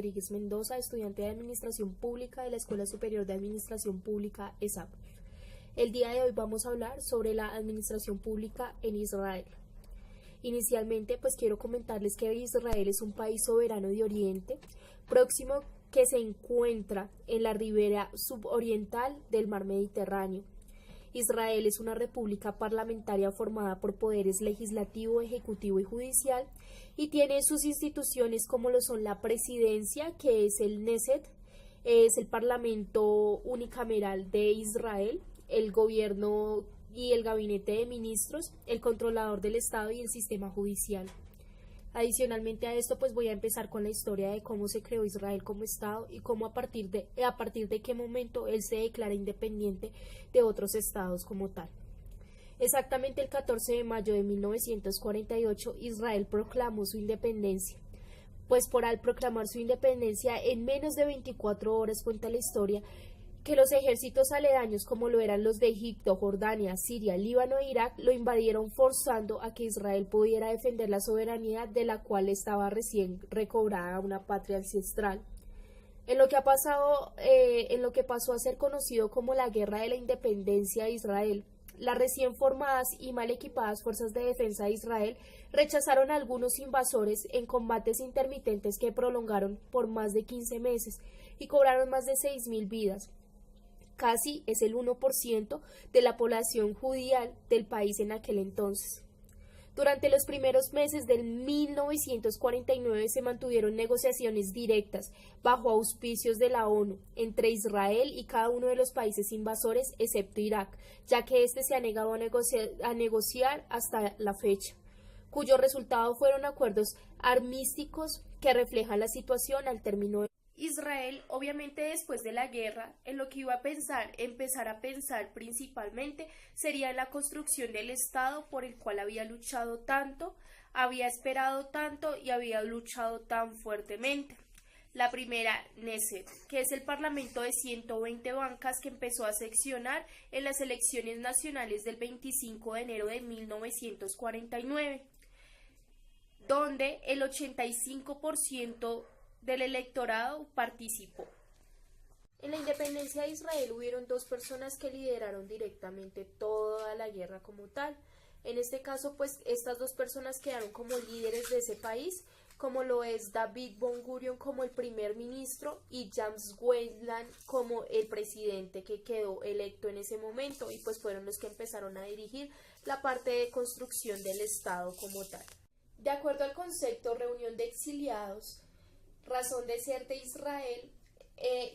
Rodríguez Mendoza, estudiante de Administración Pública de la Escuela Superior de Administración Pública, ESAP. El día de hoy vamos a hablar sobre la administración pública en Israel. Inicialmente, pues quiero comentarles que Israel es un país soberano de Oriente Próximo que se encuentra en la ribera suboriental del Mar Mediterráneo. Israel es una república parlamentaria formada por poderes legislativo, ejecutivo y judicial y tiene sus instituciones como lo son la presidencia, que es el Knesset, es el parlamento unicameral de Israel, el gobierno y el gabinete de ministros, el controlador del Estado y el sistema judicial. Adicionalmente a esto, pues voy a empezar con la historia de cómo se creó Israel como Estado y cómo a partir de qué momento él se declara independiente de otros estados como tal. Exactamente el 14 de mayo de 1948, Israel proclamó su independencia. Pues al proclamar su independencia, en menos de 24 horas, cuenta la historia, que los ejércitos aledaños, como lo eran los de Egipto, Jordania, Siria, Líbano e Irak, lo invadieron forzando a que Israel pudiera defender la soberanía de la cual estaba recién recobrada una patria ancestral. En lo que pasó a ser conocido como la Guerra de la Independencia de Israel, las recién formadas y mal equipadas fuerzas de defensa de Israel rechazaron a algunos invasores en combates intermitentes que prolongaron por más de 15 meses y cobraron más de 6.000 vidas. Casi es el 1% de la población judía del país en aquel entonces. Durante los primeros meses del 1949 se mantuvieron negociaciones directas bajo auspicios de la ONU entre Israel y cada uno de los países invasores excepto Irak, ya que éste se ha negado a negociar hasta la fecha, cuyo resultado fueron acuerdos armísticos que reflejan la situación al término de Israel. Obviamente, después de la guerra, en lo que iba a empezar a pensar principalmente sería en la construcción del Estado por el cual había luchado tanto, había esperado tanto y había luchado tan fuertemente. La primera, Knesset, que es el parlamento de 120 bancas que empezó a seccionar en las elecciones nacionales del 25 de enero de 1949, donde el 85% del electorado participó. En la independencia de Israel hubieron dos personas que lideraron directamente toda la guerra como tal. En este caso, pues estas dos personas quedaron como líderes de ese país, como lo es David Ben Gurion como el primer ministro y James Weizmann como el presidente que quedó electo en ese momento, y pues fueron los que empezaron a dirigir la parte de construcción del Estado como tal. De acuerdo al concepto reunión de exiliados, razón de ser de Israel,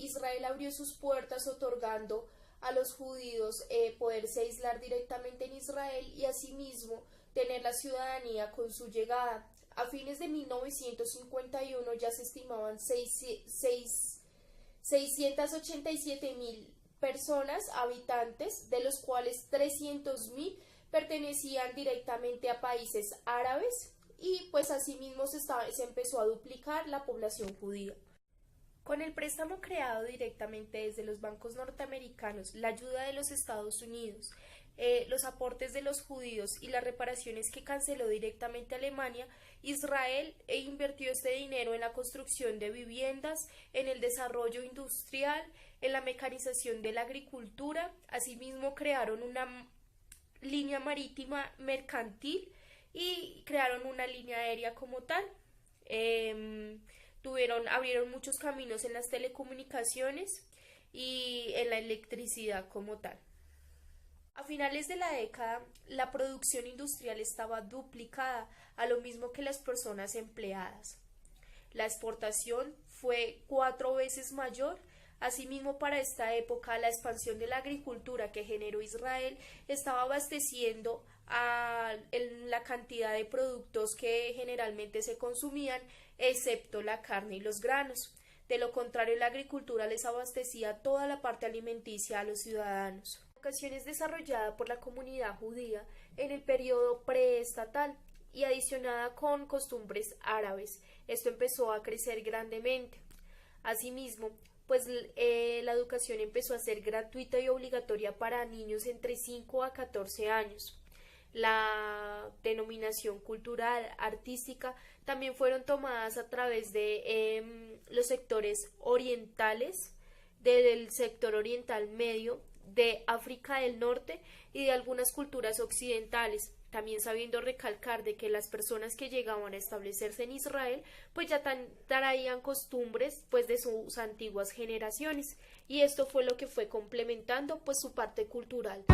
Israel abrió sus puertas otorgando a los judíos poderse aislar directamente en Israel y asimismo tener la ciudadanía con su llegada. A fines de 1951 ya se estimaban 687.000 personas, habitantes, de los cuales 300.000 pertenecían directamente a países árabes, y pues asimismo se empezó a duplicar la población judía. Con el préstamo creado directamente desde los bancos norteamericanos, la ayuda de los Estados Unidos, los aportes de los judíos y las reparaciones que canceló directamente Alemania, Israel invirtió este dinero en la construcción de viviendas, en el desarrollo industrial, en la mecanización de la agricultura. Asimismo crearon una línea marítima mercantil y crearon una línea aérea como tal. Abrieron muchos caminos en las telecomunicaciones y en la electricidad como tal. A finales de la década, la producción industrial estaba duplicada, a lo mismo que las personas empleadas. La exportación fue 4 veces mayor. Asimismo, para esta época, la expansión de la agricultura que generó Israel estaba abasteciendo la cantidad de productos que generalmente se consumían, excepto la carne y los granos. De lo contrario, la agricultura les abastecía toda la parte alimenticia a los ciudadanos. La educación es desarrollada por la comunidad judía en el periodo preestatal y adicionada con costumbres árabes. Esto empezó a crecer grandemente. Asimismo, pues la educación empezó a ser gratuita y obligatoria para niños entre 5 a 14 años. La denominación cultural, artística, también fueron tomadas a través de los sectores orientales, del sector oriental medio, de África del Norte y de algunas culturas occidentales, también sabiendo recalcar de que las personas que llegaban a establecerse en Israel pues ya traían costumbres pues de sus antiguas generaciones, y esto fue lo que fue complementando pues su parte cultural.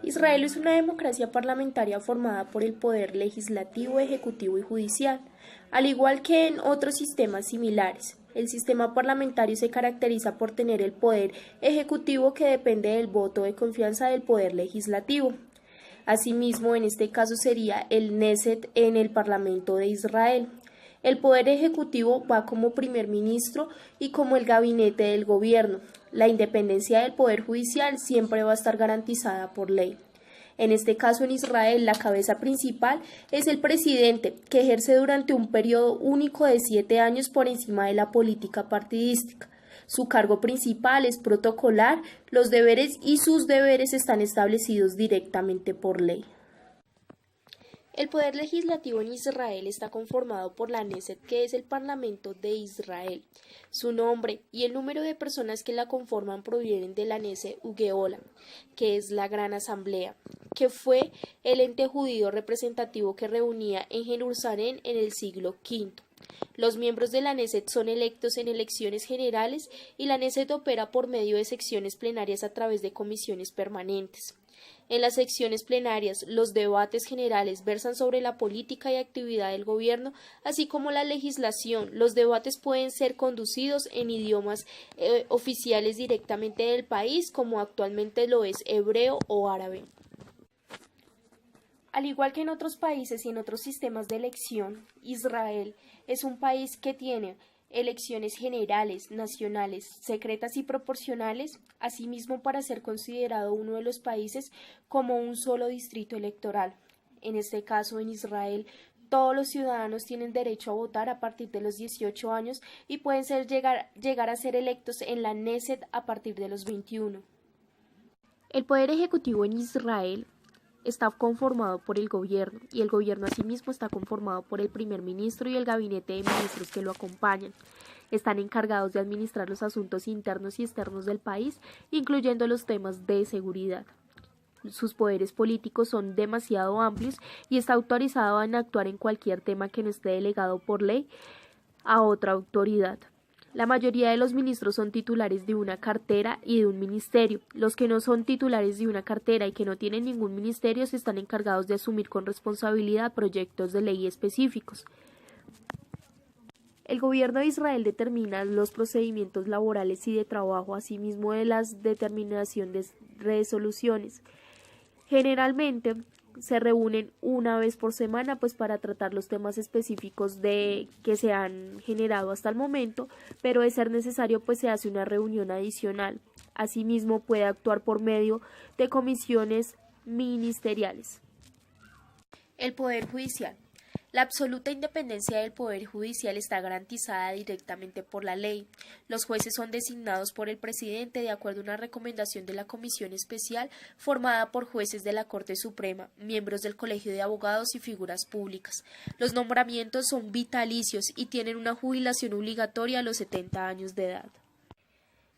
Israel es una democracia parlamentaria formada por el poder legislativo, ejecutivo y judicial, al igual que en otros sistemas similares. El sistema parlamentario se caracteriza por tener el poder ejecutivo que depende del voto de confianza del poder legislativo. Asimismo, en este caso sería el Knesset en el Parlamento de Israel. El poder ejecutivo va como primer ministro y como el gabinete del gobierno. La independencia del poder judicial siempre va a estar garantizada por ley. En este caso, en Israel, la cabeza principal es el presidente, que ejerce durante un periodo único de 7 años por encima de la política partidística. Su cargo principal es protocolar, los deberes y sus deberes están establecidos directamente por ley. El poder legislativo en Israel está conformado por la Knesset, que es el Parlamento de Israel. Su nombre y el número de personas que la conforman provienen de la Knesset Ugeola, que es la Gran Asamblea, que fue el ente judío representativo que reunía en Jerusalén en el siglo V. Los miembros de la Knesset son electos en elecciones generales y la Knesset opera por medio de secciones plenarias a través de comisiones permanentes. En las secciones plenarias, los debates generales versan sobre la política y actividad del gobierno, así como la legislación. Los debates pueden ser conducidos en idiomas oficiales directamente del país, como actualmente lo es hebreo o árabe. Al igual que en otros países y en otros sistemas de elección, Israel es un país que tiene elecciones generales, nacionales, secretas y proporcionales, asimismo para ser considerado uno de los países como un solo distrito electoral. En este caso, en Israel, todos los ciudadanos tienen derecho a votar a partir de los 18 años y pueden llegar a ser electos en la Knesset a partir de los 21. El poder ejecutivo en Israel está conformado por el gobierno, y el gobierno asimismo está conformado por el primer ministro y el gabinete de ministros que lo acompañan. Están encargados de administrar los asuntos internos y externos del país, incluyendo los temas de seguridad. Sus poderes políticos son demasiado amplios y está autorizado en actuar en cualquier tema que no esté delegado por ley a otra autoridad. La mayoría de los ministros son titulares de una cartera y de un ministerio. Los que no son titulares de una cartera y que no tienen ningún ministerio se están encargados de asumir con responsabilidad proyectos de ley específicos. El gobierno de Israel determina los procedimientos laborales y de trabajo, asimismo de la determinación de resoluciones. Generalmente se reúnen una vez por semana pues para tratar los temas específicos que se han generado hasta el momento, pero de ser necesario pues se hace una reunión adicional. Asimismo puede actuar por medio de comisiones ministeriales. El Poder Judicial. La absoluta independencia del Poder Judicial está garantizada directamente por la ley. Los jueces son designados por el presidente de acuerdo a una recomendación de la Comisión Especial formada por jueces de la Corte Suprema, miembros del Colegio de Abogados y figuras públicas. Los nombramientos son vitalicios y tienen una jubilación obligatoria a los 70 años de edad.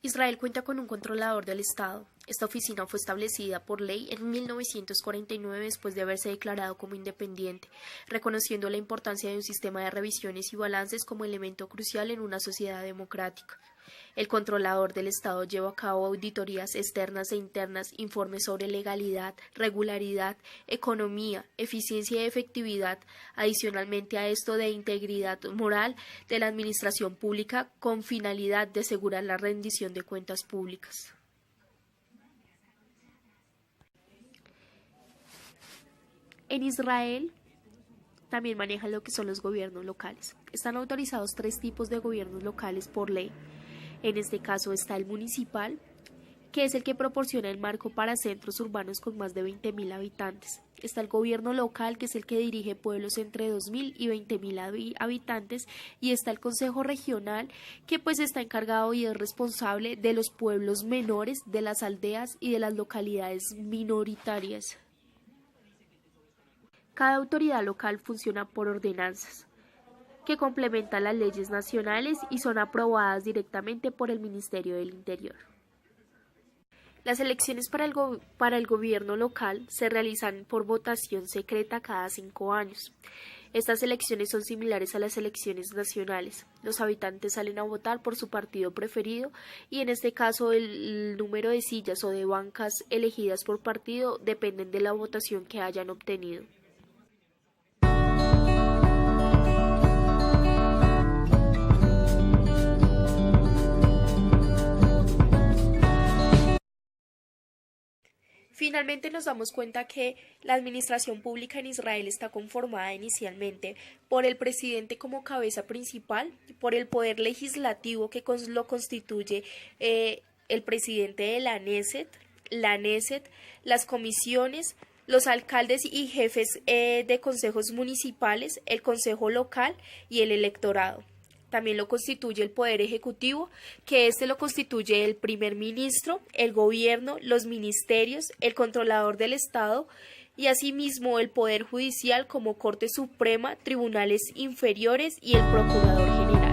Israel cuenta con un controlador del Estado. Esta oficina fue establecida por ley en 1949 después de haberse declarado como independiente, reconociendo la importancia de un sistema de revisiones y balances como elemento crucial en una sociedad democrática. El controlador del Estado lleva a cabo auditorías externas e internas, informes sobre legalidad, regularidad, economía, eficiencia y efectividad, adicionalmente a esto de integridad moral de la administración pública con finalidad de asegurar la rendición de cuentas públicas. En Israel también manejan lo que son los gobiernos locales. Están autorizados 3 tipos de gobiernos locales por ley. En este caso está el municipal, que es el que proporciona el marco para centros urbanos con más de 20.000 habitantes. Está el gobierno local, que es el que dirige pueblos entre 2.000 y 20.000 habitantes, y está el consejo regional, que pues está encargado y es responsable de los pueblos menores, de las aldeas y de las localidades minoritarias. Cada autoridad local funciona por ordenanzas, que complementan las leyes nacionales y son aprobadas directamente por el Ministerio del Interior. Las elecciones para el gobierno local se realizan por votación secreta cada 5 años. Estas elecciones son similares a las elecciones nacionales. Los habitantes salen a votar por su partido preferido y en este caso el número de sillas o de bancas elegidas por partido dependen de la votación que hayan obtenido. Finalmente nos damos cuenta que la administración pública en Israel está conformada inicialmente por el presidente como cabeza principal, por el poder legislativo que lo constituye el presidente de la Knesset, las comisiones, los alcaldes y jefes de consejos municipales, el consejo local y el electorado. También lo constituye el Poder Ejecutivo, que lo constituye el primer ministro, el gobierno, los ministerios, el controlador del Estado y asimismo el Poder Judicial como Corte Suprema, tribunales inferiores y el Procurador General.